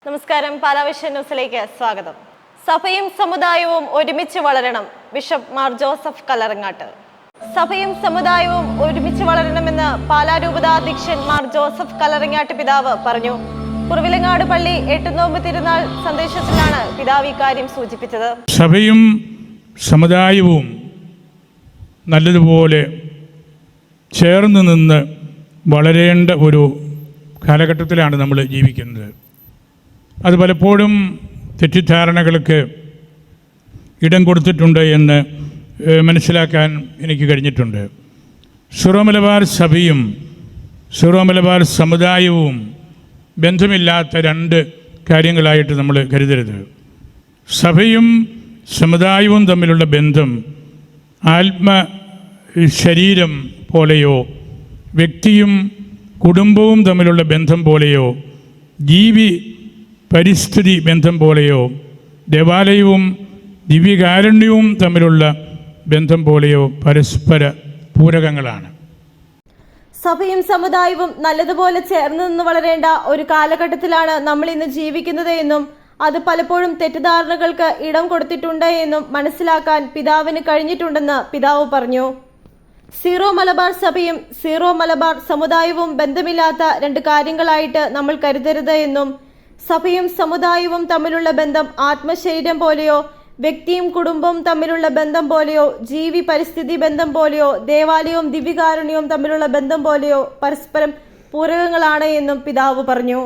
നമസ്കാരം. പാലാവിഷൻ ന്യൂസിലേക്ക് സ്വാഗതം. സഭയും സമുദായവും ഒരുമിച്ച് വളരണം. Bishop Mar Joseph Kallarangatt. സഭയും സമുദായവും ഒരുമിച്ച് വളരണമെന്ന് പാലാ രൂപതാധ്യക്ഷൻ മാർ ജോസഫ് കല്ലറങ്ങാട്ട് പിതാവ് പറഞ്ഞു. കുറവിലങ്ങാട് പള്ളി എട്ടുനോമ്പ് തിരുനാൾ സന്ദേശത്തിലാണ് പിതാവ് ഇക്കാര്യം സൂചിപ്പിച്ചത്. സഭയും സമുദായവും നല്ലതുപോലെ ചേർന്ന് നിന്ന് വളരേണ്ട ഒരു കാലഘട്ടത്തിലാണ് നമ്മൾ ജീവിക്കുന്നത്. അത് പലപ്പോഴും തെറ്റിദ്ധാരണകൾക്ക് ഇടം കൊടുത്തിട്ടുണ്ട് എന്ന് മനസ്സിലാക്കാൻ എനിക്ക് കഴിഞ്ഞിട്ടുണ്ട്. സിറോ മലബാർ സഭയും സിറോ മലബാർ സമുദായവും ബന്ധമില്ലാത്ത രണ്ട് കാര്യങ്ങളായിട്ട് നമ്മൾ കരുതരുത്. സഭയും സമുദായവും തമ്മിലുള്ള ബന്ധം ശരീരം പോലെയോ വ്യക്തിയും കുടുംബവും തമ്മിലുള്ള ബന്ധം പോലെയോ പരിസ്ഥിതി ബന്ധം പോലെയോ ദേവാലയവും ദിവ്യകാരുണ്യവും തമ്മിലുള്ള ബന്ധം പോലെയോ പരസ്പര പൂരകങ്ങളാണ്. സഭയും സമുദായവും നല്ലതുപോലെ ചേർന്ന് നിന്ന് വളരേണ്ട ഒരു കാലഘട്ടത്തിലാണ് നമ്മൾ ഇന്ന് ജീവിക്കുന്നത് എന്നും അത് പലപ്പോഴും തെറ്റിദ്ധാരണകൾക്ക് ഇടം കൊടുത്തിട്ടുണ്ട് എന്നും മനസ്സിലാക്കാൻ പിതാവിന് കഴിഞ്ഞിട്ടുണ്ടെന്ന് പിതാവ് പറഞ്ഞു. സീറോ മലബാർ സഭയും സീറോ മലബാർ സമുദായവും ബന്ധമില്ലാത്ത രണ്ട് കാര്യങ്ങളായിട്ട് നമ്മൾ കരുതരുത് എന്നും സഭയും സമുദായവും തമ്മിലുള്ള ബന്ധം ആത്മശരീരം പോലെയോ വ്യക്തിയും കുടുംബവും തമ്മിലുള്ള ബന്ധം പോലെയോ പരിസ്ഥിതി ബന്ധം പോലെയോ ദേവാലയവും ദിവ്യകാരുണ്യവും തമ്മിലുള്ള ബന്ധം പോലെയോ പരസ്പരം പൂരകങ്ങളാണ് എന്നും പിതാവ് പറഞ്ഞു.